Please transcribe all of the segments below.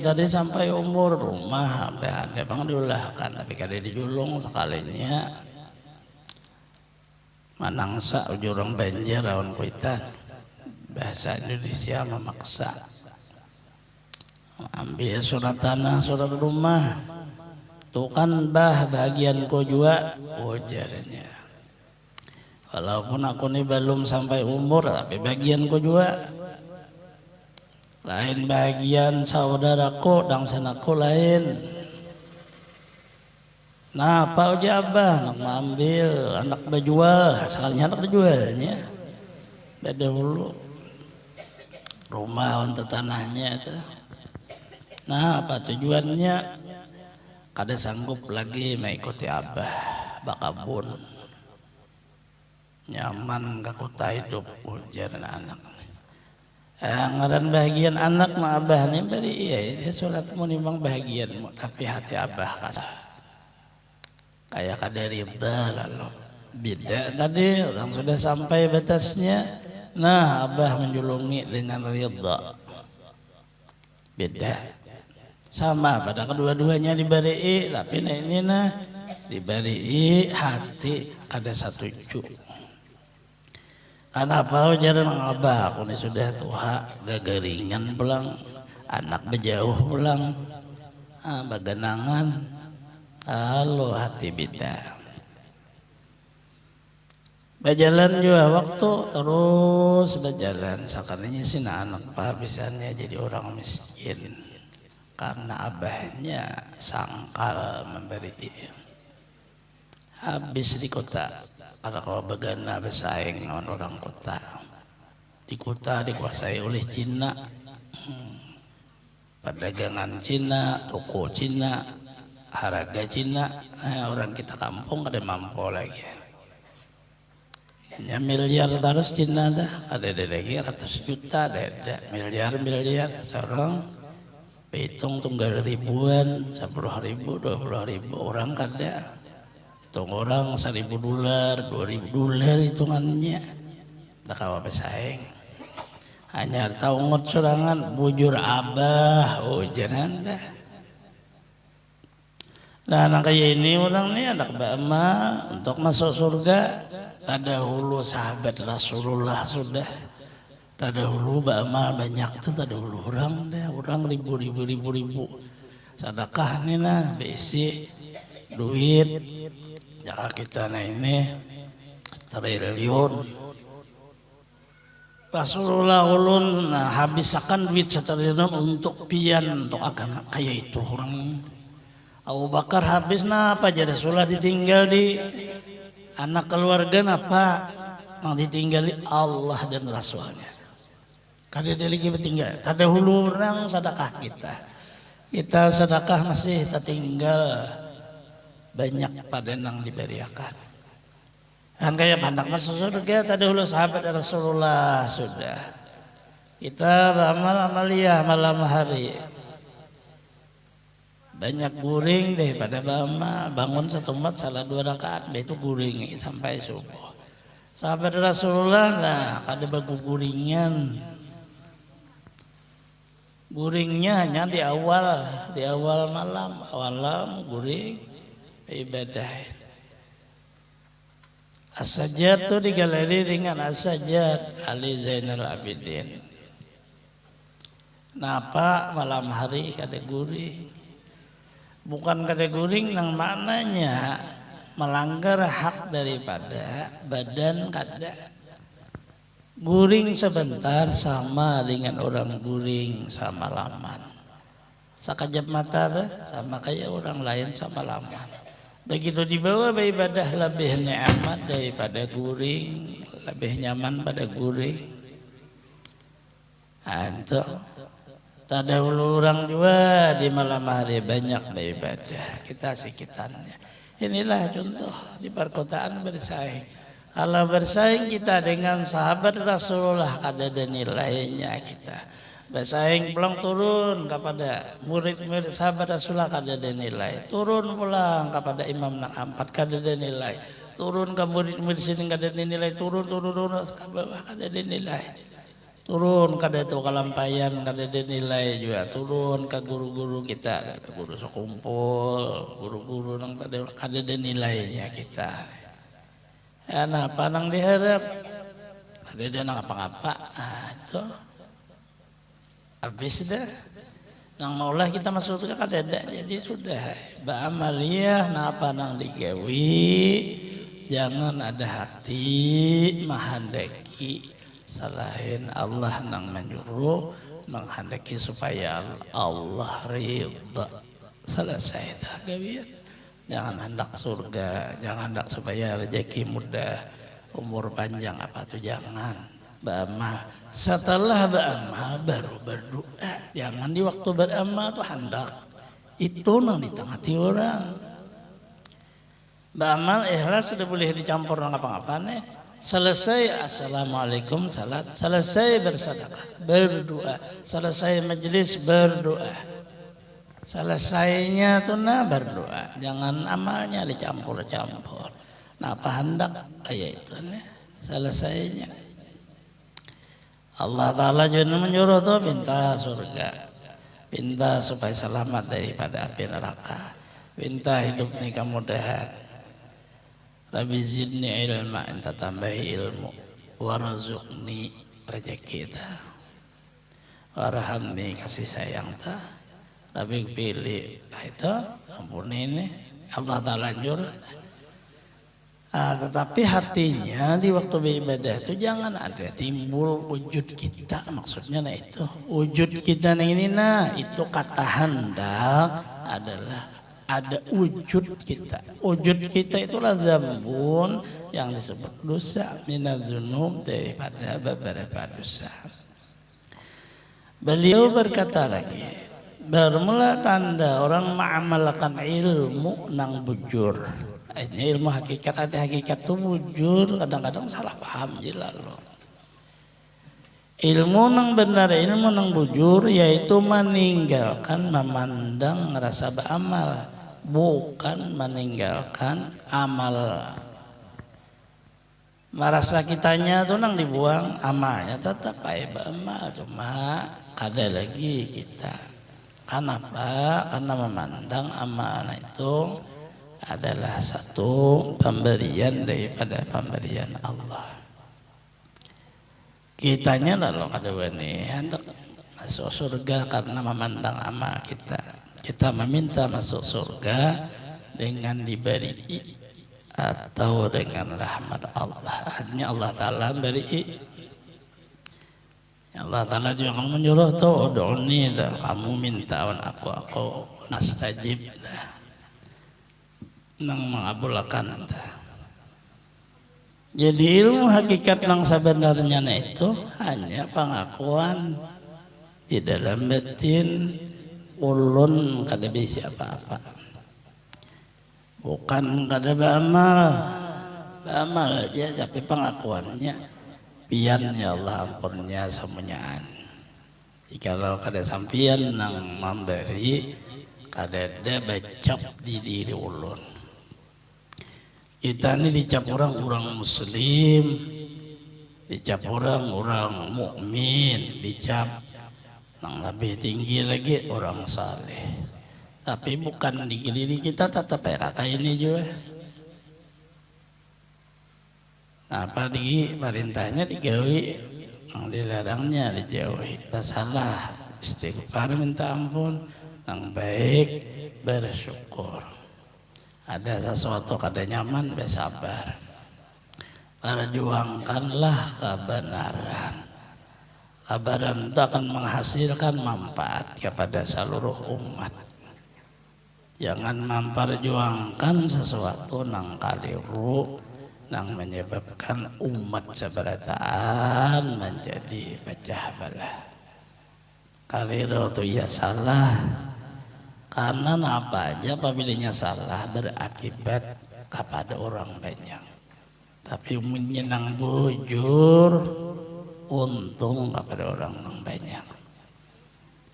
tadi sampai umur rumah ada bang diulahkan tapi kada dijulung sekalinya manangsa ujurang banjir rawan kuitan bahasa Indonesia memaksa ambil surat tanah surat rumah tuh kan bah bagian ko juga ujarnya walaupun aku nih belum sampai umur tapi bagian ko juga lain bagian saudaraku dan sanaku lain. Nah apa aja abah nak mengambil anak berjual sekalinya anak berjualnya beda dulu rumah untuk tanahnya itu. Nah apa tujuannya kada sanggup lagi mengikuti abah bakabun nyaman kakuta hidup ujar anak. Ngaran bahagian anak ma abah nih bari iya dia suratmu nimang bahagianmu tapi hati abah kasar kayak kada ridha lalu beda tadi orang sudah sampai batasnya nah abah menjulungi dengan ridha beda sama pada kedua-duanya diberi tapi nah ini nah diberi hati kada setuju. Kenapa jalan abah aku ini sudah tua gagaringan pulang anak berjauh pulang baganangan halo hati beda berjalan juga waktu terus berjalan sekarangnya sih anak kehabisannya jadi orang miskin karena abahnya sangkal memberi habis di kota. Karena kalau begana bersaing dengan orang kota, di kota dikuasai oleh Cina, perdagangan Cina, toko Cina, harga Cina, orang kita kampung kada mampu lagi. Ya miliar terus Cina dah, ada lagi ratus juta, ada miliar seorang, hitung tunggal ribuan, 10.000, 20.000 orang kada. Hitung orang $1.000, $2.000 hitungannya. Tak kawa pesaing. Hanya tahu ngot sorangan bujur abah, jangan dah. Nah anak kayak ini orang nih anak bama untuk masuk surga. Ada hulu sahabat Rasulullah sudah. Ada hulu bama banyak tuh, ada hulu orang dah, orang ribu. Sedekah nih nah, besi duit. Jaka kita nah ini triliun Rasulullah ulun nah habisakan duit setriliun untuk pian untuk agama kayak itu orang Abu Bakar habis nah apa jadi Rasulullah ditinggal di anak keluarga apa yang ditinggali Allah dan Rasulnya kada dia lagi bertinggal kada hulu orang sedekah kita sedekah masih tertinggal banyak pada yang diberiakan. Kan kayak anak masuk surga tadi dulu sahabat Rasulullah sudah. Kita beramal amaliyah malam hari. Banyak guring daripada bama bangun satu mat salah 2 rakaat itu guring sampai subuh. Sahabat Rasulullah nah ada bagu guringan. Guringnya hanya di awal malam guring ibadah. As-Sajjad itu digaleri dengan As-Sajjad Ali Zainal Abidin. Napa malam hari kada guring? Bukan kada guring nang maknanya melanggar hak daripada badan kada. Guring sebentar sama dengan orang guring sama laman. Sekejap mata sama kayak orang lain sama laman. Begitu dibawa beribadah lebih nikmat daripada guring, lebih nyaman pada guring. Anto, tak ada orang juga di malam hari banyak beribadah. Kita sekitarnya. Inilah contoh di perkotaan bersaing. Kalau bersaing kita dengan sahabat Rasulullah ada nilainya kita. Bersaing pulang turun kepada murid-murid sahabat Rasulullah kada ada nilai. Turun pulang kepada imam nak 4 kada ada nilai. Turun ke murid-murid sini kada ada nilai. Turun ke bawah kada ada nilai. turun kada itu kalampayan, kada ada nilai juga, turun ke guru-guru kita, ada guru sekumpul, guru-guru nang kada ada nilainya kita. Ya apa nang diharap, kada ada nang apa-apa, itu habis dah. Nang maulah kita masuk surga kada ada, jadi sudah ba'amaliyah napa nang digawi, jangan ada hati menghendaki selain Allah nang menyuruh, menghendaki supaya Allah ridha. Selesai dah gawian. Jangan hendak surga, jangan hendak supaya rezeki mudah, umur panjang, apa tuh jangan. Beramal. Setelah beramal baru berdoa. Jangan di waktu beramal tuh hendak itu nang di tengah hati orang. Beramal ikhlas sudah boleh dicampur dengan apa-apa nih. Selesai assalamualaikum salat, selesai bersedekah berdoa, selesai majelis berdoa, selesainya tuh berdoa, jangan amalnya dicampur-campur. Nah apa hendak kayak itu nih selesainya. Allah Ta'ala juga menyuruh tuh minta surga, minta supaya selamat daripada api neraka, minta hidup nih kemudahan. Rabbi zidni ilma, minta tambahi ilmu, warzuqni rezeki ta, warhamni kasih sayang ta, Rabbi pilih itu ampuni ini Allah Ta'ala nyuruh. Tetapi hatinya di waktu beribadah itu jangan ada timbul wujud kita, maksudnya nah itu wujud kita ini nah itu kata hendak adalah ada wujud kita. Wujud kita itulah zambun yang disebut dosa, minadzunub daripada beberapa dosa. Beliau berkata lagi, bermula tanda orang mengamalkan ilmu nang bujur. Ini ilmu hakikat, ada hakikat itu bujur, kadang-kadang salah paham jelas loh. Ilmu nang benar, ilmu nang bujur yaitu meninggalkan memandang rasa beramal, bukan meninggalkan amal. Merasa kitanya tuh nang dibuang, amalnya tetap baik beramal, cuma kada lagi kita. Kenapa? Karena memandang amal itu adalah satu pemberian daripada pemberian Allah. Kitanya lalu kada wani hendak masuk surga karena memandang amal kita. Kita meminta masuk surga dengan diberi atau dengan rahmat Allah. Artinya Allah Ta'ala beri. Allah Ta'ala juga menyuruh tuh ud'uni, kamu minta wan aku nastajib nang mengabulkan. Jadi ilmu hakikat nang sebenarnya itu hanya pengakuan di dalam batin, ulun kada bisa apa-apa, bukan kada beramal aja, tapi pengakuannya pian ya Allah ampunnya semuanyaan. Jikalau kada sampian nang memberi, kada ada bacap di diri ulun. Kita ini dicap orang muslim, dicap orang mukmin, dicap yang lebih tinggi lagi orang saleh. Tapi bukan di diri kita tetap kayak kakak ini juga. Nah, apa di perintahnya digawi, yang dilarangnya dijauhi. Tak salah, istighfar minta ampun, yang baik bersyukur. Ada sesuatu kada nyaman bersabar. Perjuangkanlah kebenaran. Kebenaran itu akan menghasilkan manfaat kepada seluruh umat. Jangan memperjuangkan sesuatu nang keliru, nang menyebabkan umat seberataan menjadi pecah belah. Keliru itu ya salah. Karena apa aja apabila salah berakibat kepada orang banyak. Tapi menyenang bujur untung kepada orang yang banyak.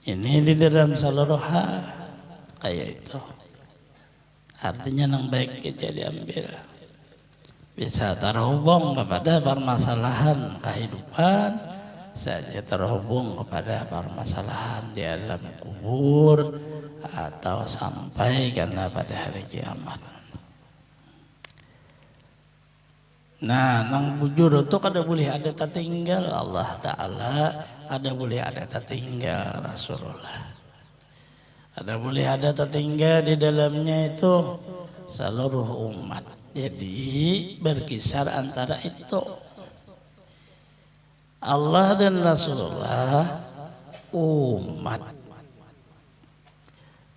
Ini di dalam seluruh hal kayak itu. Artinya yang baik kita diambil. Bisa terhubung kepada permasalahan kehidupan saja terhubung kepada permasalahan di alam kubur atau sampai karena pada hari kiamat. Nah, nang bujur itu kada boleh ada tertinggal Allah Ta'ala, ada boleh ada tertinggal Rasulullah. Ada boleh ada tertinggal di dalamnya itu seluruh umat. Jadi berkisar antara itu. Allah dan Rasulullah umat.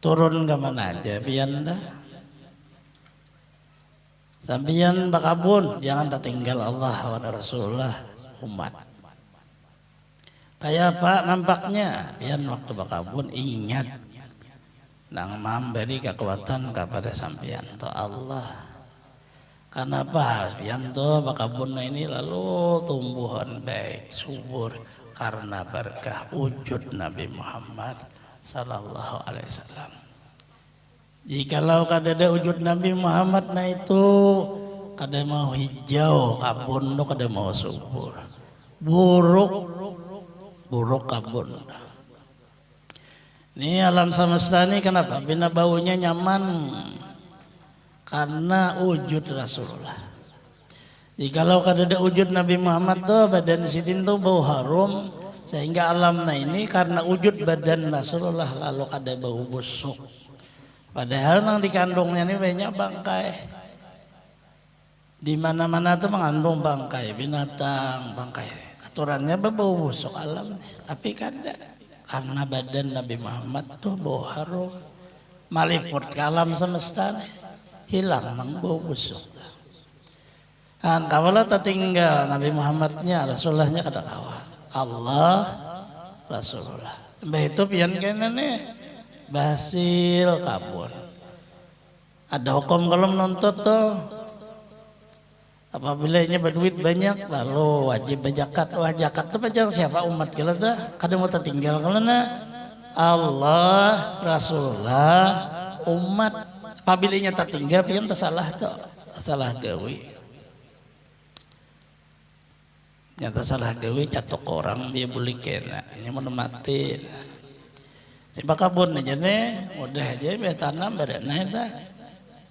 Turun ke mana aja pian dah. Sampian bakabun jangan tertinggal Allah dan Rasulullah umat. Kayak apa nampaknya? Pian waktu bakabun ingat nang memberi kekuatan kepada sampian to Allah. Kenapa sampian to bakabun ini lalu tumbuhan baik subur karena berkah wujud Nabi Muhammad sallallahu alaihi wasallam. Jikalau kada ada wujud Nabi Muhammad nah itu kada mau hijau kabun to kada mau subur. Buruk kabun. Ini alam semesta ini kenapa? Bina baunya nyaman karena wujud Rasulullah. Jikalau kada ada wujud Nabi Muhammad tuh badan sidin tuh bau harum sehingga alamnya ini karena wujud badan Rasulullah lalu kada bau busuk. Padahal nang dikandungnya ini banyak bangkai. Di mana-mana tuh mengandung bangkai binatang, bangkai. Aturannya bau busuk alamnya, tapi kada. Karena badan Nabi Muhammad tuh bau harum maliput ke alam semesta hilang nang bau busuk. Dan kawalah tertinggal Nabi Muhammadnya Rasulullahnya kada kawan. Allah Rasulullah. Mbah itu pian kene nih basil kabun. Ada hukum kalau menuntut tuh. Apabila ini berduit banyak lalu wajib berzakat. Wah zakat itu pajang siapa umat kita tuh kada mau tertinggal karena Allah Rasulullah umat apabila tertinggal pian tersalah tuh salah gawe. Nyata salah gawe catok orang dia boleh kena ini mau mati. Di bakabun aja nih mudah aja biar tanam badan itu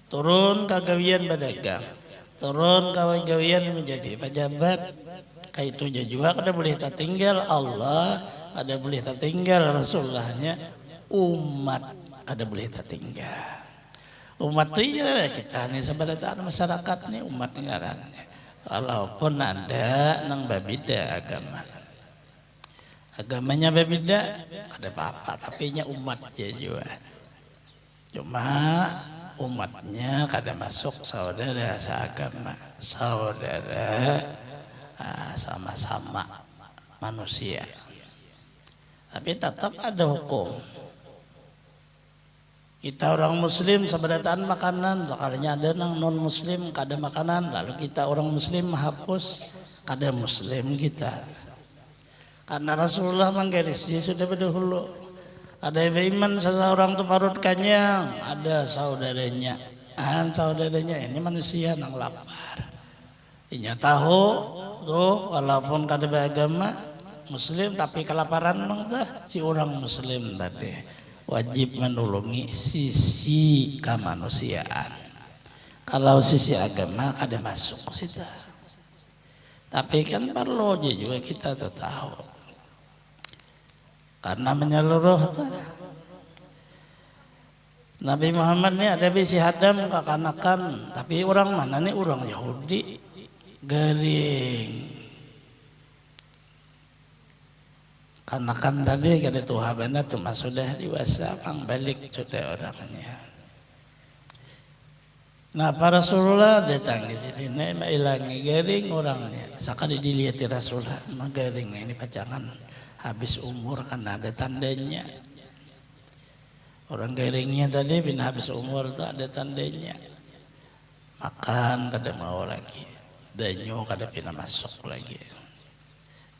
turun kagawian berdagang. Turun kawan-kawan menjadi pejabat kayak itu juga kada boleh tertinggal Allah, kada boleh tertinggal Rasulullahnya, umat kada boleh tertinggal. Umat itu ya kita nih sebenarnya masyarakat nih umat ngarannya. Walaupun ada nang berbeda agama. Agamanya berbeda ada apa-apa tapi nya umat juga. Cuma umatnya kada masuk saudara seagama, saudara sama-sama manusia. Tapi tetap ada hukum. Kita orang muslim seberataan makanan, sekalinya ada nang non muslim kada makanan, lalu kita orang muslim menghapus kada muslim kita. Karena Rasulullah menggarisnya sudah berdahulu. Ada iman seseorang itu parut kanyang, ada saudaranya. Saudaranya ini manusia nang lapar. Inya tahu tuh walaupun kada beragama muslim tapi kelaparan nang dah si orang muslim tadi wajib menolongi sisi kemanusiaan. Kalau sisi agama kada masuk situ. Tapi kan perlu juga kita tuh tahu. Karena menyeluruh Nabi Muhammad ini ada bisi hadam kekanakan, tapi orang mana nih orang Yahudi garing. Kanakan tadi kada tuhabana cuma sudah dewasa pang balik sudah orangnya. Nah para Rasulullah datang di sini, ilangi garing orangnya. Sekali dilihat Rasulullah, garing ini pacangan. Habis umur karena ada tandanya. Orang garingnya tadi bin habis umur itu ada tandanya. Makan kada mau lagi. Danyo kada pina masuk lagi.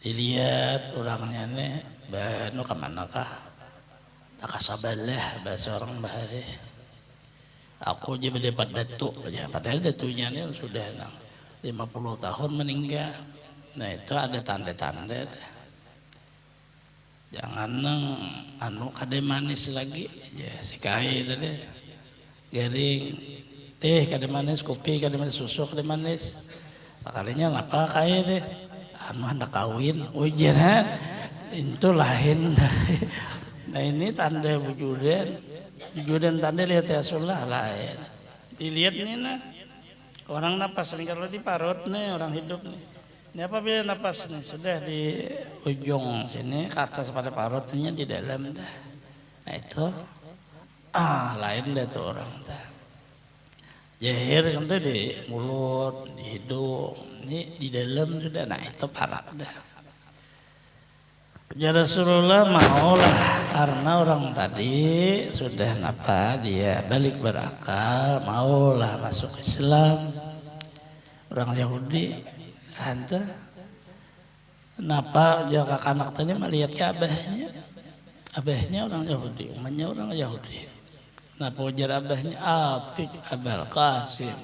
Dilihat orangnya nih, banu kemana kah? Tak sabalah bahasa orang bahari. Aku aja mendapat datuk aja. Padahal datunya nih sudah 50 tahun meninggal. Nah itu ada tanda-tanda. Jangan nang anu kade manis lagi ya si kai tadi garing teh kade manis, kopi kade manis, susu kade manis. Sekalinya ngapa kai deh anu hendak kawin ujian itu lain. Nah ini tanda wujudan tanda lihat ya sulah lain. Dilihat nih nah orang napas nih kalau di parut nih orang hidup nih. Ini apabila napas nih sudah di ujung sini ke atas pada parutnya di dalam dah. Nah itu lain dah tuh orang dah. Jahir kan tuh di mulut, di hidung, ini di dalam sudah. Nah itu parah dah. Ya Rasulullah maulah karena orang tadi sudah napa dia balik berakal, maulah masuk Islam. Orang Yahudi anta kenapa dia kakak anak tadi melihat ke abahnya orang Yahudi, umatnya orang Yahudi. Kenapa ujar abahnya Atik Abul Qasim,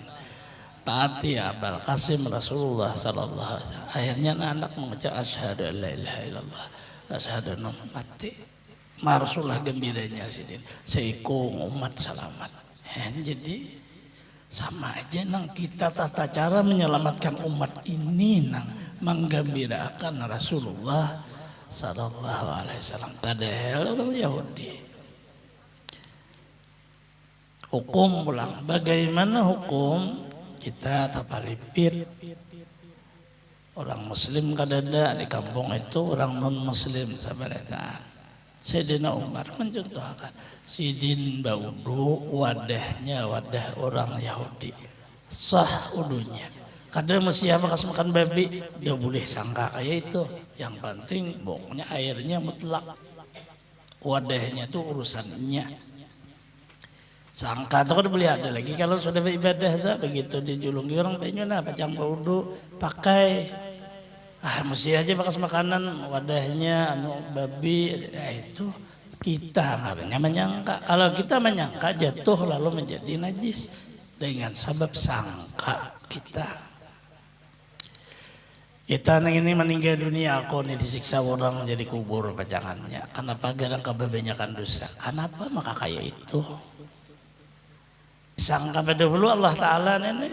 taati Abul Qasim Rasulullah sallallahu alaihi wasallam. Akhirnya anak mengucap asyhadu an la ilaha illallah asyhadu anna mati. Rasulullah gembiranya sidin seiko umat selamat. Jadi sama aja nang kita tata cara menyelamatkan umat ini nang menggembirakan Rasulullah sallallahu alaihi wasallam. Padahal orang Yahudi. Hukum pulang. Bagaimana hukum kita tapalipir orang Muslim kadada di kampung itu orang non Muslim sabareta. Sayyidina Umar mencontohkan sidin baudu wadahnya wadah orang Yahudi sah udunya. Kadang mesti bekas makan babi dia boleh sangka kayak itu. Yang penting boknya airnya mutlak. Wadahnya itu urusannya. Sangka itu kan boleh ada lagi kalau sudah beribadah tak begitu dijulungi orang pengen apa pacang baudu pakai. Mesti aja bekas makanan wadahnya anu babi itu kita harusnya menyangka. Kalau kita menyangka jatuh lalu menjadi najis dengan sebab sangka kita. Kita ini meninggal dunia aku ini disiksa orang menjadi kubur pajangannya. Kenapa gara kebanyakan dosa? Kenapa maka kayak itu? Sangka pada dulu Allah Ta'ala ini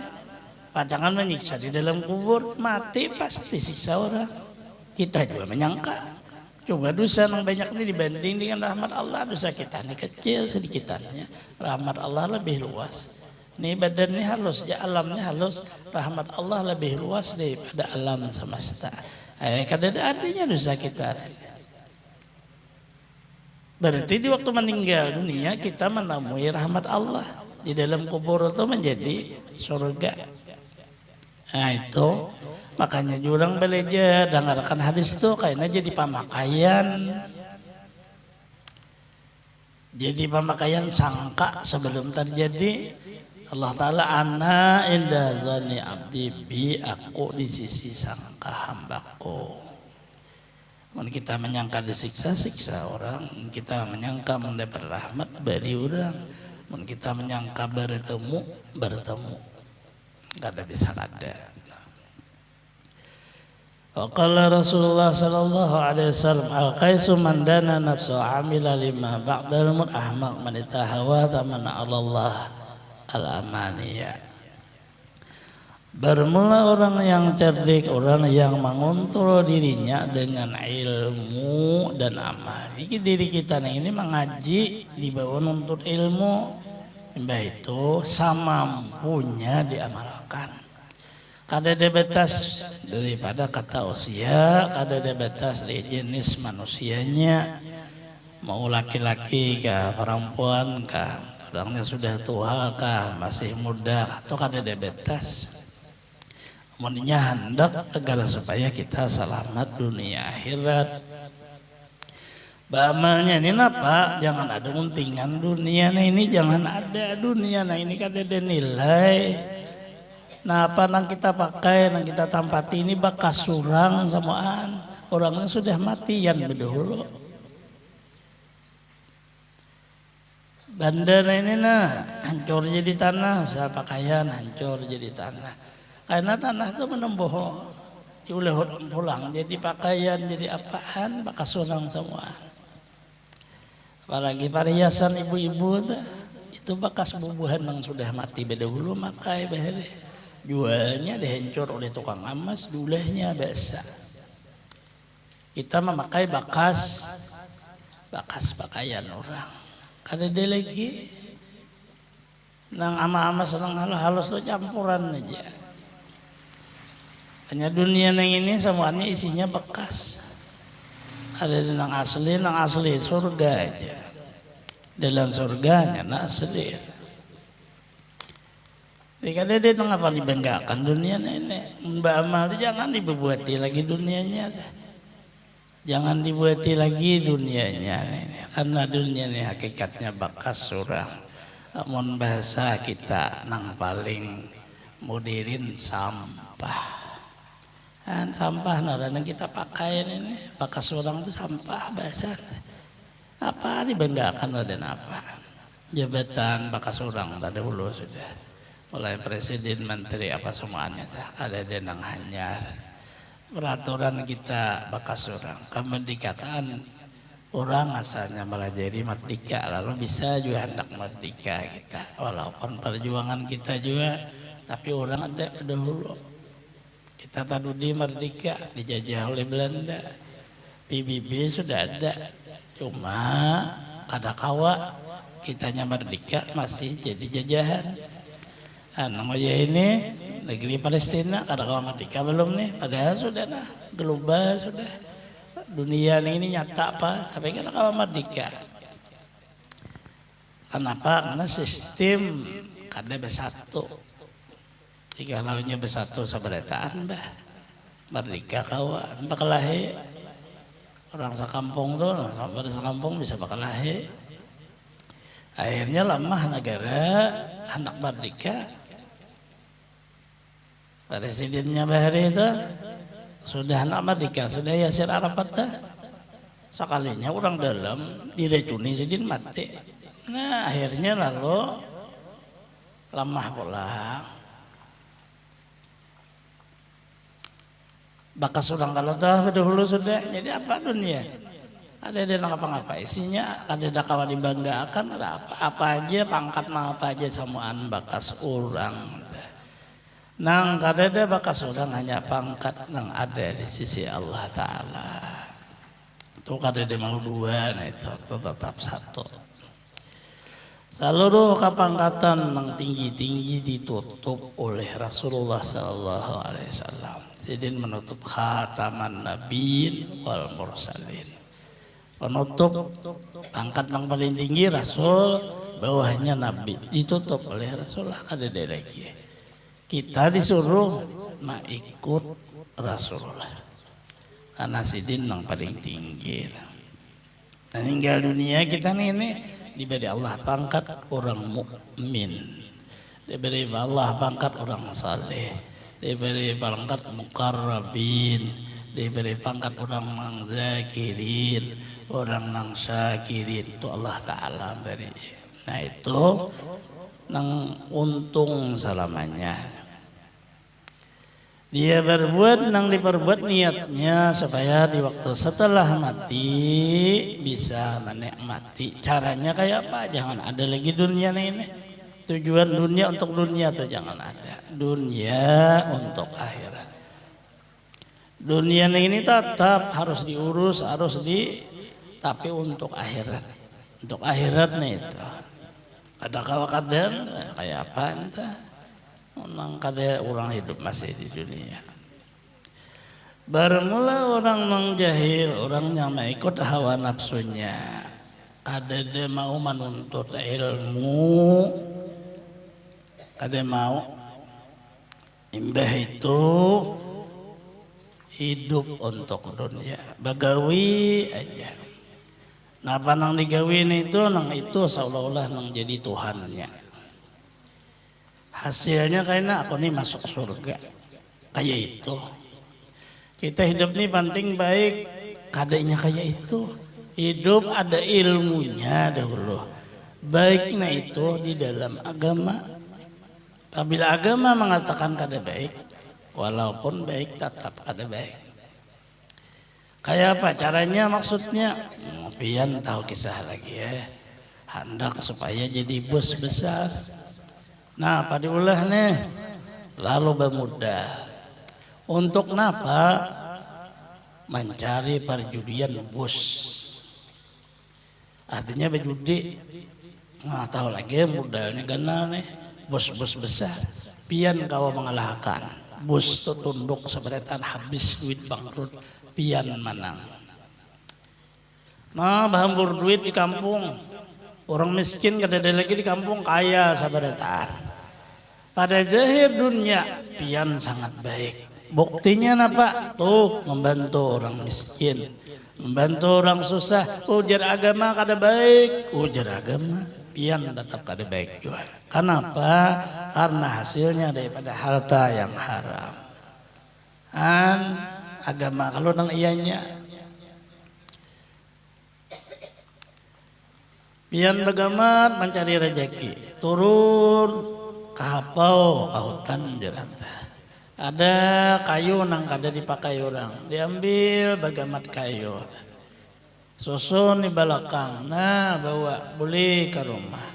pajangan menyiksa di dalam kubur, mati pasti siksa orang. Kita juga menyangka. Coba dosa yang banyak ini dibanding dengan rahmat Allah, dosa kita ini kecil sedikitannya. Rahmat Allah lebih luas. Ini badan ini halus, alamnya halus. Rahmat Allah lebih luas daripada alam semesta. Kadang artinya dosa kita. Berarti di waktu meninggal dunia kita menemui rahmat Allah. Di dalam kubur itu menjadi surga. Nah itu makanya jurang belajar dengarkan hadis itu kayaknya jadi pemakaian. Jadi pemakaian sangka sebelum terjadi. Allah Ta'ala ana inda zani abdi bi, aku di sisi sangka hambaku. Kita menyangka disiksa, siksa orang. Kita menyangka mendapat rahmat dari orang. Kita menyangka bertemu. Gak ada bisa ada. Qala Rasulullah sallallahu alaihi wasallam al-qaisu man dana nafsu amila lima ba'dal mut ahmaq man itahawa tamana Allah al-amaniya. Bermula orang yang cerdik, orang yang mengontrol dirinya dengan ilmu dan amal. Ini diri kita ini mengaji di bawah nuntut ilmu. Mbah itu samampunya diamalkan. Kada ada batas daripada kata usia, kada ada batas dari jenis manusianya. Mau laki-laki kah, perempuan kah, orangnya sudah tua kah, masih muda, atau kada ada batas. Moninya hendak agar supaya kita selamat dunia akhirat. Amalnya ini apa? Jangan ada untingan dunia nah ini, jangan ada dunia nah ini kan ada nilai. Nah apa nang kita pakai, nang kita tampati ini bakas surang samaan. Orangnya sudah mati yang dahulu. Bandara ini nah hancur jadi tanah, usaha pakaian hancur jadi tanah. Karena tanah itu menembus diulah pulang jadi pakaian jadi apaan bekas orang semua. Apalagi perhiasan ibu-ibu itu bekas bubuhan yang sudah mati dahulu makai bahari jualnya dihancur oleh tukang emas dulahnya biasa. Kita memakai bekas pakaian orang. Kada ada lagi nang ama-ama senang halus lo campuran aja. Hanya dunia nang ini semuanya isinya bekas. Ada nang asli surga aja. Dalam surganya nang asli. Jadi kada ada nang apa dibanggakan dunia ini. Mbak amal itu jangan dibuati lagi dunianya. Jangan dibuati lagi dunianya ini. Karena dunia ini hakikatnya bekas surah. Namun bahasa kita nang paling moderin sampah. Dan sampah yang kita pakai ini bekas orang itu sampah bahasa. Apa dibanggakan dan apa? Jabatan bekas orang tadi dulu sudah. Mulai presiden, menteri apa semuanya ada denang hanyar. Peraturan kita bekas orang. Kemerdekaan orang asalnya melajari merdeka lalu bisa juga hendak merdeka kita. Walaupun perjuangan kita juga tapi orang ada dahulu. Kita tadi merdeka dijajah oleh Belanda. PBB sudah ada. Cuma kadakawa kitanya merdeka masih jadi jajahan. Namanya ini negeri Palestina kadakawa merdeka belum nih. Padahal sudah lah global sudah. Dunia ini nyata apa? Tapi kadakawa merdeka. Kenapa? Karena sistem kada bersatu. Jika lawannya bersatu sabarataan bah merdeka kawan bakalahe orang sekampung tuh sampai sekampung bisa bakalahe akhirnya lemah negara anak merdeka presidennya bahari itu sudah anak merdeka sudah Yasir Arafat sekalinya orang dalam diracuni sidin mati. Nah akhirnya lalu lemah pulang. Bakas orang kalau dah dahulu sudah jadi apa dunia ada ngapa-ngapa isinya ada kawan dibanggakan ada apa aja pangkat apa aja samaan bakas orang nang kada ada bakas orang hanya pangkat nang ada di sisi Allah Ta'ala itu kada ada mau dua nah itu tetap satu. Seluruh kapangkatan yang tinggi-tinggi ditutup oleh Rasulullah Sallallahu Alaihi Wasallam. Jadi menutup khataman Nabiin wal Mursalin. Penutup pangkat yang paling tinggi Rasul, bawahnya Nabi ditutup oleh Rasulullah kada ada lagi. Kita disuruh ikut Rasulullah. Karena sidin yang paling tinggi. Dan tinggal dunia kita ini diberi Allah pangkat orang mukmin, diberi Allah pangkat orang saleh, diberi pangkat muqarrabin, diberi pangkat orang nang zakirin, orang nang syakirin itu Allah Ta'ala beri. Nah itu nang untung selamanya. Dia berbuat nang diperbuat niatnya supaya di waktu setelah mati bisa menikmati. Caranya kayak apa? Jangan ada lagi dunia ini. Tujuan dunia untuk dunia tuh jangan ada. Dunia untuk akhirat. Dunia ini tetap harus diurus, tapi untuk akhirat. Untuk akhiratnya itu. Ada kadang kayak apa entah. Orang kada orang hidup masih di dunia. Bermula orang yang jahil, orang yang mengikut hawa nafsunya. Kada dia mau menuntut ilmu, kada mau. Imbah itu hidup untuk dunia, bagawi aja. Napa nang digawin itu, nang itu seolah-olah nang jadi Tuhannya. Hasilnya kayaknya aku nih masuk surga. Kayak itu. Kita hidup nih penting baik. Kadanya kayak itu. Hidup ada ilmunya dahulu. Baiknya itu di dalam agama. Apabila agama mengatakan kada baik, walaupun baik tetap ada baik. Kayak apa caranya maksudnya? Pian tahu kisah lagi ya. Hendak supaya jadi bos besar. Nah, pada ulah nih lalu bermuda. Untuk napa? Mencari perjudian bos. Artinya berjudi. Nah, tahu lagi modalnya ganal nih. Bos-bos besar. Pian kau mengalahkan. Bos itu tunduk seberetan habis duit bangkrut. Pian menang. Nah, bahambur duit di kampung. Orang miskin kada ada lagi di kampung, kaya seberetan. Pada zahir dunia pian sangat baik. Buktinya apa? Tuh membantu orang miskin, membantu orang susah. Ujar agama kada baik, ujar agama pian tetap kada baik juga. Kenapa? Karena hasilnya daripada harta yang haram. Agama kalau nang ianya pian bagamat mencari rezeki, turun ke hapau hutan diranta. Ada kayu nang kada dipakai orang, diambil bagamat kayu, susun di belakang, nah bawa beli ke rumah,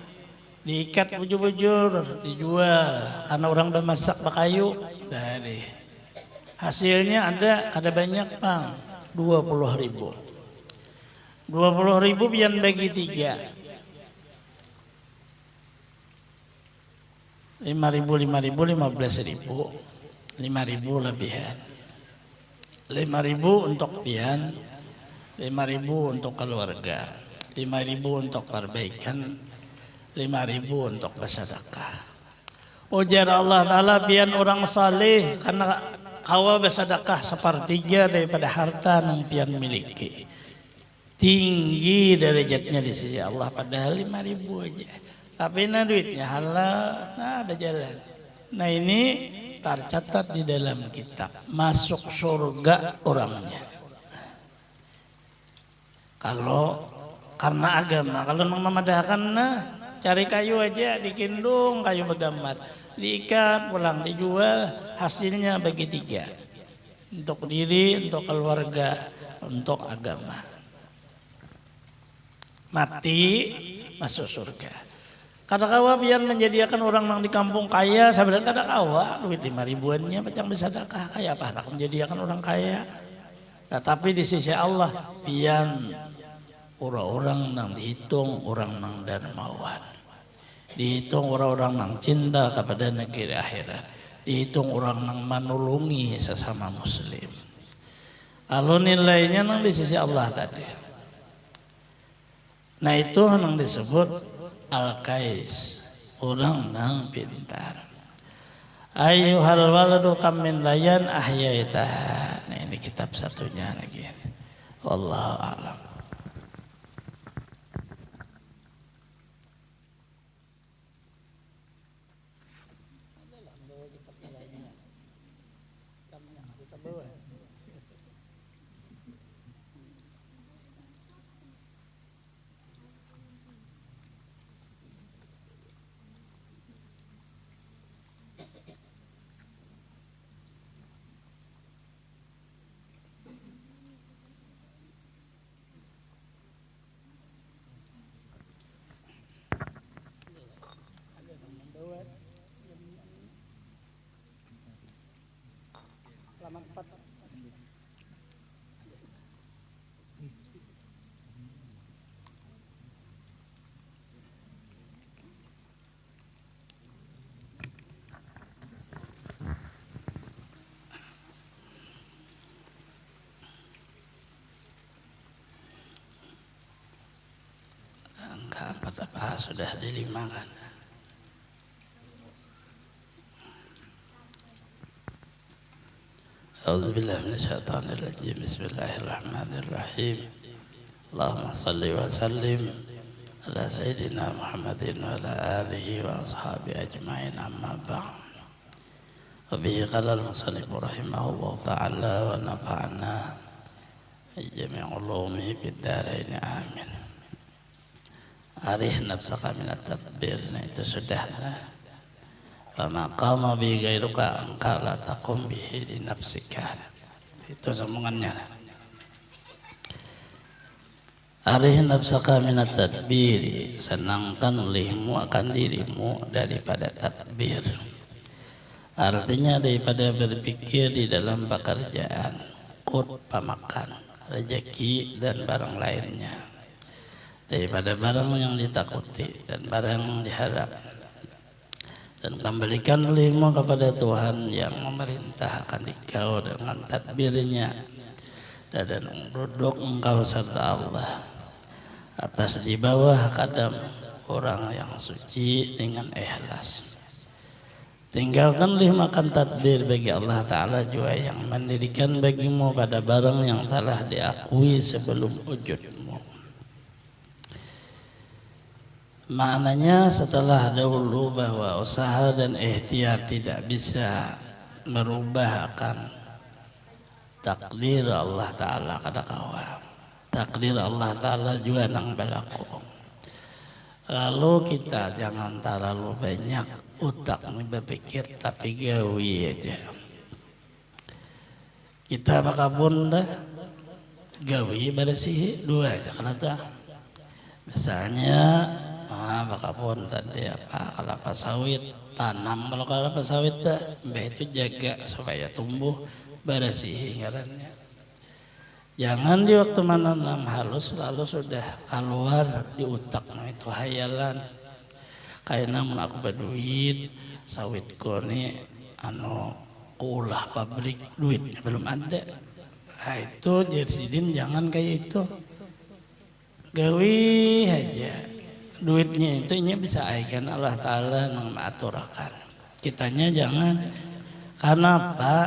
diikat bujur-bujur, dijual karena orang udah masak kayu dari hasilnya ada banyak bang, 20.000. 20.000 pian bagi 3. 5.000, 15.000, 5.000 lebihan. 5.000 untuk pian, 5.000 untuk keluarga, 5.000 untuk perbaikan, 5.000 untuk bersedekah. Ujar Allah Ta'ala pian orang saleh karena kawa bersedekah sepertiga daripada harta yang pian miliki. Tinggi derajatnya di sisi Allah, padahal 5.000 aja. Tapi duitnya halal, nah berjalan. Nah ini tercatat di dalam kitab, masuk surga orangnya. Kalau karena agama, kalau memadahkan, nah cari kayu aja, dikindung kayu begambar, diikat, pulang dijual, hasilnya bagi 3. Untuk diri, untuk keluarga, untuk agama. Mati masuk surga. Kadang kawa biar menjadikan orang yang di kampung kaya, sebenarnya kadang kawa duit 5.000-annya macam bisa sedekah, kaya apa nak menjadikan orang kaya. Tetapi di sisi Allah pian orang-orang yang dihitung orang yang dermawan, dihitung orang-orang yang cinta kepada negeri akhirat, dihitung orang yang menolongi sesama muslim. Kalau nilainya yang di sisi Allah tadi. Nah itu yang disebut Al-Qais, orang nang pintar. Ayyuhal waladu kam min layan ahyaitah. Nah ini kitab satunya lagi. Wallahu a'lam. Apa sudah dilimakan. A'udzubillahi minasyaitonir rajim. Bismillahirrahmanirrahim. Allahumma shalli wa sallim ala sayyidina Muhammadin wa ala alihi wa ashabihi ajma'in, amma ba'd. Wa bihi qala al-musannif rahimahullah ta'ala wa nafa'na bi jami' ulumihi fid dharain, amin. Arih nafsaka minat tadbir, nah itu sudah. fama qama bi ghairuka angka la taqum bihi li nafsika. Itu sambungannya. Arih nafsaka minat tadbiri, senangkan olehmu akan dirimu daripada tadbir. Artinya daripada berpikir di dalam pekerjaan, kut pamakan, rezeki dan barang lainnya. Daripada barang yang ditakuti dan barang yang diharap. Dan kembalikan olehmu kepada Tuhan yang memerintahkan engkau dengan tadbirnya. Dan duduk engkau serta Allah atas di bawah kadam orang yang suci dengan ikhlas. Tinggalkanlah makan tadbir bagi Allah Ta'ala juga yang mendirikan bagimu pada barang yang telah diakui sebelum wujudmu. Maknanya setelah dahulu bahwa usaha dan ikhtiar tidak bisa merubah akan takdir Allah Ta'ala kada kawa. Takdir Allah Ta'ala juga nang berlaku. Lalu kita jangan terlalu banyak utak berpikir tapi gawi aja. Kita bakapun dah gawi bersih dua aja kenapa? Misalnya bakapun tadi apa kelapa sawit tanam, kalau kelapa sawit dah itu jaga supaya tumbuh bersih ngarannya. Jangan di waktu menanam halus lalu sudah keluar di utak itu hayalan. Kayaknya mun aku berduit sawitku nih ulah pabrik duitnya belum ada. Nah, itu jersidin jangan kayak itu. Gawi aja. Duitnya itu ini bisa aikan Allah Ta'ala nang mengaturakan. Kitanya jangan. Karena apa?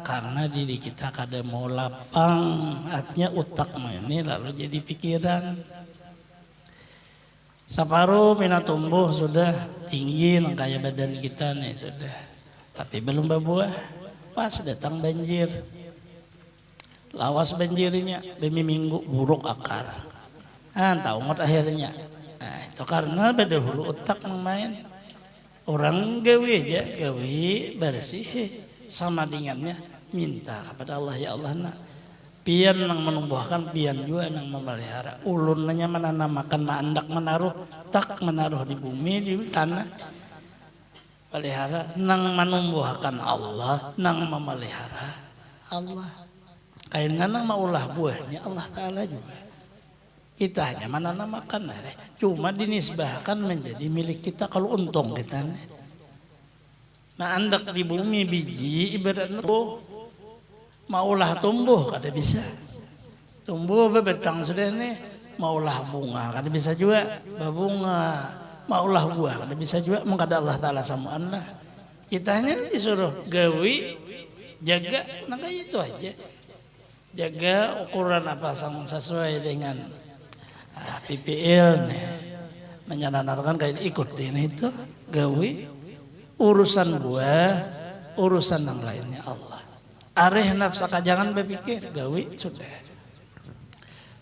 Karena diri kita kada mau lapang, artinya utak ini lalu jadi pikiran. Separuh minat tumbuh sudah tinggi kayak badan kita nih sudah, tapi belum berbuah. Pas datang banjir, lawas banjirnya demi minggu buruk akar. Tahu nggak akhirnya? Nah, itu karena dahulu utak main. Orang gawi aja, gawi bersih sama dengannya. Minta kepada Allah, ya Allah nak pian nang menumbuhkan, pian juga nang memelihara. Ulun nanya menanamakan, mandak menaruh, tak menaruh di bumi, di tanah. Pelihara nang menumbuhkan Allah, nang memelihara Allah. Kayaknya nang maulah buahnya Allah Ta'ala juga. Kita hanya menanamakan, cuma dinisbahkan menjadi milik kita kalau untung kita. Mandak di bumi biji ibaratnya maulah tumbuh kada bisa. Tumbuh bebetang sudah nih maulah bunga kada bisa juga berbunga. Maulah buah kada bisa juga mengada Allah Ta'ala samaan lah. Kita hanya disuruh gawi jaga nah kayak itu aja. Jaga ukuran apa sesuai dengan PPL nih. Menyadarkan kayak ikutin itu gawi urusan buah urusan yang lainnya Allah. Areh nafsaka jangan berpikir gawi sudah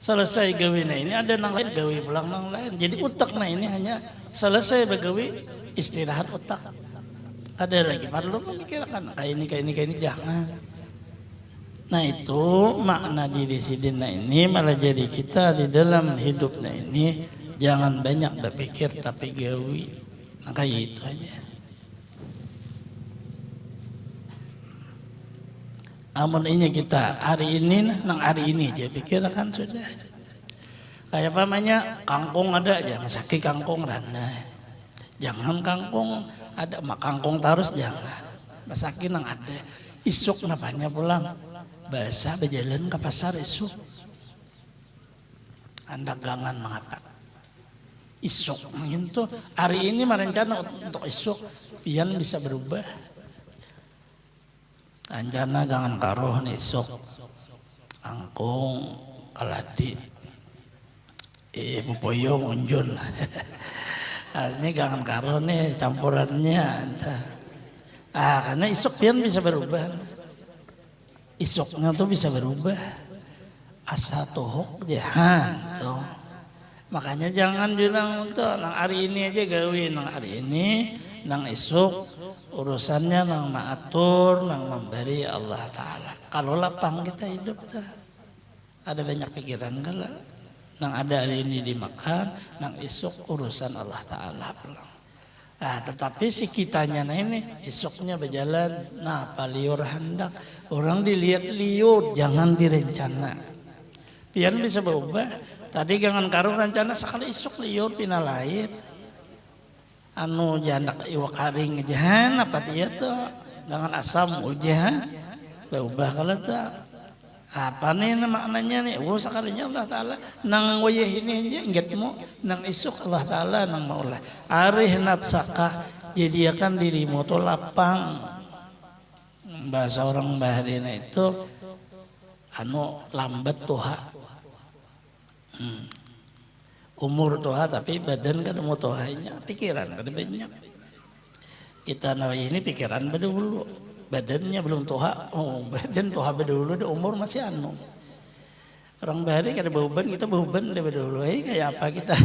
selesai gawi nah ini ada nang lain gawi pulang nang lain. Jadi utak nah ini hanya selesai begawi istirahat otak. Ada lagi perlu memikirkan kayak ini jangan. Nah itu makna diri sidina ini malah jadi kita di dalam hidupnya ini jangan banyak berpikir tapi gawi. Nah kayak itu aja. Amun ini kita hari ini nang hari ini aja pikirkan sudah. Kayak namanya kangkung ada aja masaki kangkung randa. Jangan kangkung ada mak kangkung terus jangan. Masaki nang ada. Isuk napanya pulang. Bahasa berjalan ke pasar isuk. Anda gangan mengapa? Isuk itu hari ini merencana untuk isuk pian bisa berubah. Anjana gangan karoh nih isuk. Angkung kaladi. Pupoyo unjun. Ini gangan karoh nih campurannya. Karena isuk pian bisa berubah. Isuknya tuh bisa berubah. Asa tohok jahan tuh. Makanya jangan bilang untuk nang hari ini aja gawe nang hari ini, nang esok urusannya nang maatur, nang memberi Allah Ta'ala. Kalau lapang kita hidup tuh, ada banyak pikiran kan lah. Nang ada hari ini dimakan, nang esok urusan Allah Ta'ala pulang. Nah, tetapi si kitanya nah ini esoknya berjalan, nah paliur hendak orang dilihat liur, jangan direncana. Pian bisa berubah. Tadi jangan karuh rencana sekali esok liur pina lain. Anu jandak iwa karing jahan apa dia tuh dengan asam ujahan berubah kalau tuh. Apa nih maknanya nih? Sekalinya Allah Ta'ala nang wayah ini aja ingatmu nang isuk Allah Ta'ala nang maulah arih nafsakah jadikan dirimu tuh lapang. Bahasa orang Baharina itu anu lambat tuha umur tuha tapi badan kan mau tuhanya pikiran kan banyak. Kita nawi ini pikiran dulu, badannya belum tuha. Oh, badan tuha dulu, umur masih anu. Orang Bahari kada beban, kita beban lebih dulu. Kayak apa kita?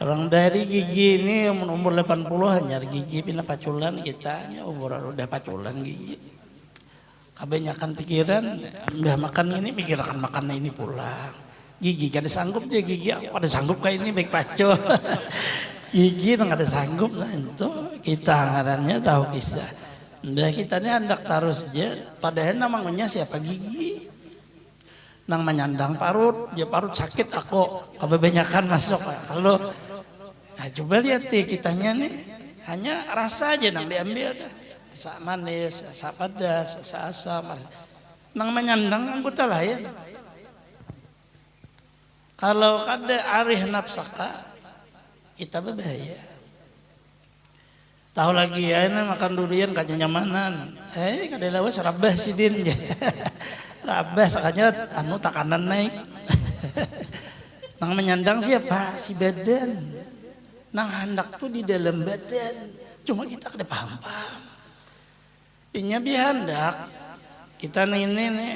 Orang dari gigi ini umur 80 hanya gigi pindah paculan kita, umur udah paculan gigi. Kebanyakan pikiran, udah makan ini pikirkan makan ini pulang. Gigi kada sanggup dia gigi, aku kada sanggup kayak ini baik pacul. Gigi nggak ada sanggup lah itu kita ngarannya tahu kisah. Udah kita ini hendak taruh saja. Padahal namanya siapa gigi? Nang menyandang parut, dia parut sakit aku kebanyakan masuk. Kalau nah, coba lihat kitanya nih hanya rasa aja nang diambil. Rasa manis, rasa pedas, rasa asam. Nang menyandang anggota lain. Kalau kada arih nafsaka kita berbahaya. Tahu lagi ya, ini makan durian kayaknya nyamanan. Kada lawas rabah sidin je. Rabah sakanya anu takanan naik. Nang menyandang siapa? Si badan. Nang hendak tuh di dalam badan. Cuma kita kada paham-paham. Inya bihandak. Kita ini nih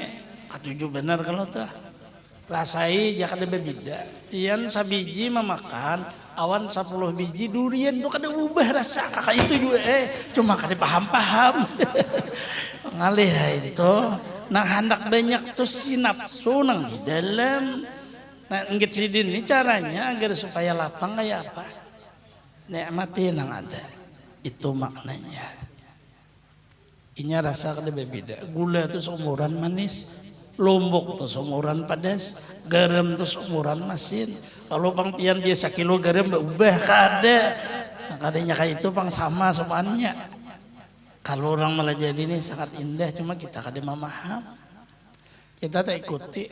katuju benar kalau tuh. Rasai jangan ada berbeda. Tian sabiji memakan awan 10 biji durian tuh kada ubah rasa kakak itu juga cuma kada paham-paham. Ngalih itu nang hendak banyak tuh si nafsu nang di dalam. Nah ngit sidin ini caranya agar supaya lapang kayak apa? Nikmati nang ada. Itu maknanya. Inya rasa kada berbeda. Gula tuh seumuran manis. Lombok tuh seumuran pedas, garam tuh seumuran masin. Kalau pang pian biasa kilo garam berubah kada. Kadanya kayak itu pang sama semuanya. Kalau orang malah jadi ini sangat indah, cuma kita kada memaham. Kita tak ikuti.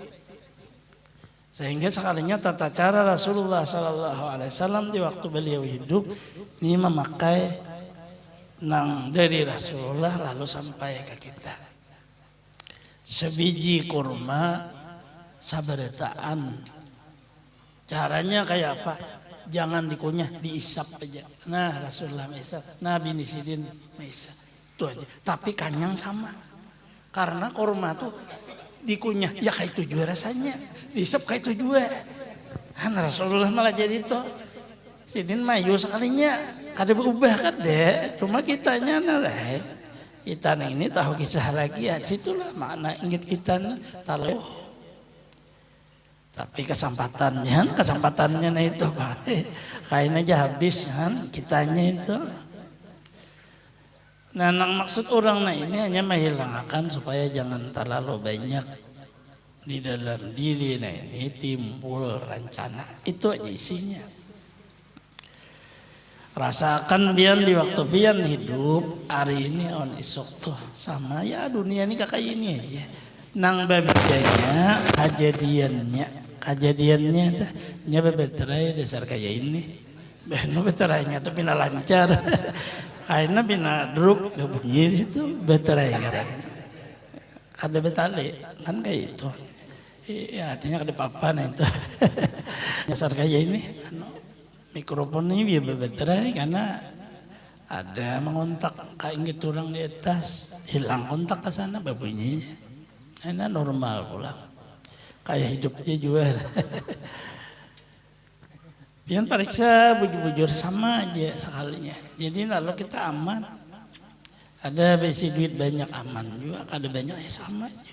Sehingga sekalinya tata cara Rasulullah SAW di waktu beliau hidup ini memakai nang dari Rasulullah lalu sampai ke kita. Sebiji kurma sabaretaan. Caranya kayak apa? Jangan dikunyah, diisap aja. Nah Rasulullah isap, Nabi Nisidin isap. Itu aja. Tapi kanyang sama. Karena kurma tuh dikunyah, ya kayak itu juga rasanya. Diisap kayak itu juga. Nah, Rasulullah malah jadi itu. Sidin mayu sekalinya. Kada berubah kan deh. Cuma kitanya nah kita ini tahu kisah lagi ya situlah makna ingat kita tahu. Tapi kesempatannya nah itu Pak. Kain aja habis kan kitanya itu. Nah maksud orang nah ini hanya menghilangkan supaya jangan terlalu banyak di dalam diri nah ini timbul rencana. Itu aja isinya. Rasakan bian di waktu bian hidup hari ini on esok tuh sama ya dunia ini kakak ini aja. Nang babijanya kejadiannya tuh nya bebeterai dasar kayak ini. Beno beterainya tuh pina lancar. Karena pina drop bunyi di situ beterai kan. Kada betale kan kayak itu. Ya artinya kada papan itu. Dasar kayak ini mikrofon ini biar berbaterai karena ada mengontak kayak gitu orang di atas hilang kontak ke sana babunyinya karena normal pulang kayak hidupnya juga Pian pariksa bujur-bujur sama aja sekalinya. Jadi lalu kita aman. Ada besi duit banyak aman juga, ada banyak ya sama aja.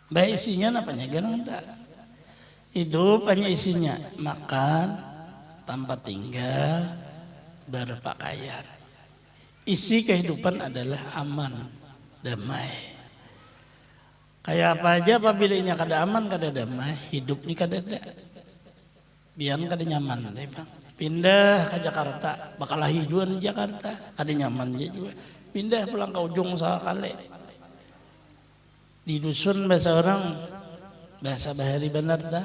Baik isinya apanya ganang tak. Hidup hanya isinya makan, tempat tinggal, berpakaian. Isi kehidupan adalah aman, damai. Kayak apa aja apabila ini kada aman, kada damai, hidup ini kada ada. Biar kada nyaman deh bang. Pindah ke Jakarta, bakal hiduan di Jakarta, kada nyaman dia juga. Pindah pulang ke ujung sekali. Di dusun bahasa orang, bahasa bahari benar dah.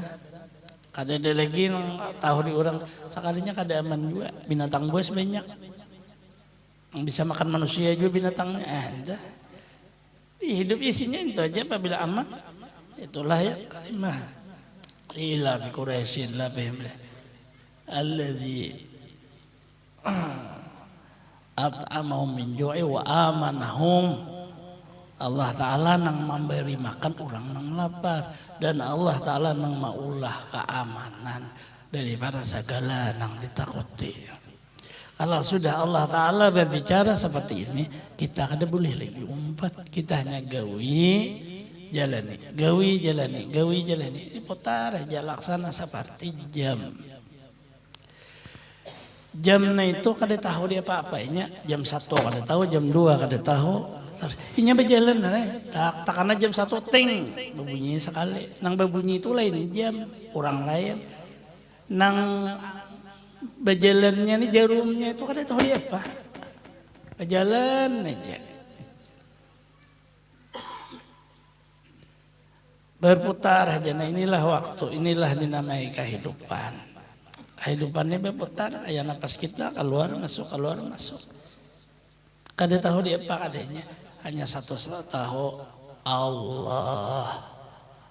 Kada ada lagi yang tahu di orang, sekalinya kada aman juga. Binatang buas banyak. Yang bisa makan manusia juga binatangnya. Ada. Hidup isinya itu aja apabila aman. Itulah ya kalimah. Ila bi Quraisyin la bihim alladzi at'amahum min ju'i wa amanahum. Allah Ta'ala nang memberi makan orang nang lapar, dan Allah Ta'ala nang maulah keamanan daripada segala nang ditakuti. Kalau sudah Allah Ta'ala berbicara seperti ini, kita kada boleh lagi umpat, kita hanya gawi jalani, gawi jalani, gawi jalani, diputar aja laksana seperti jam. Jamnya itu kada tahu dia apa-apanya, jam 1 kada tahu, jam 2 kada tahu. Ini berjalan tak karena jam 1 ting berbunyi sekali. Nang berbunyi itu lain jam, orang lain. Nang berjalannya nih jarumnya itu kada tahu dia apa. Berjalan aja. Berputar aja. Nah inilah waktu, inilah dinamai kehidupan. Kehidupannya berputar, kayak napas kita keluar masuk keluar masuk. Kada tahu dia apa adanya, hanya satu tahu Allah.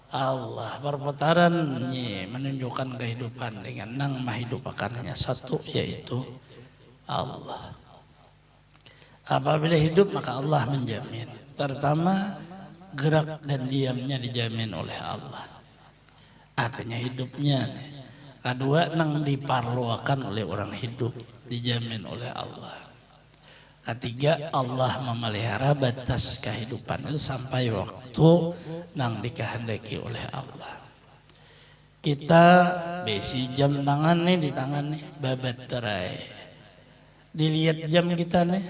Allah perputarannya menunjukkan kehidupan dengan nang menghidupakan hanya satu, yaitu Allah. Apabila hidup maka Allah menjamin. Pertama, gerak dan diamnya dijamin oleh Allah. Artinya hidupnya. Kedua, nang diparluakan oleh orang hidup dijamin oleh Allah. Ketiga, Allah memelihara batas kehidupan itu sampai waktu nang dikehendaki oleh Allah. Kita besi jam tangan nih di tangan nih babat terai. Dilihat jam kita nih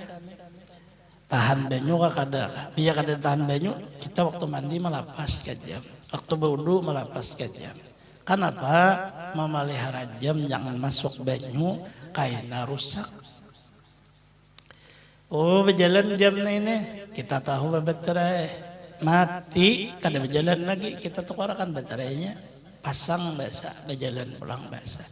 tahan banyu kada. Biar kada tahan banyu, kita waktu mandi melapaskan jam. Waktu berwudu melapaskan jam. Kenapa? Memelihara jam jangan masuk banyu kaina rusak. Oh berjalan jam ini kita tahu baterai mati kada berjalan lagi, kita tukarkan baterainya, pasang basah berjalan pulang basah.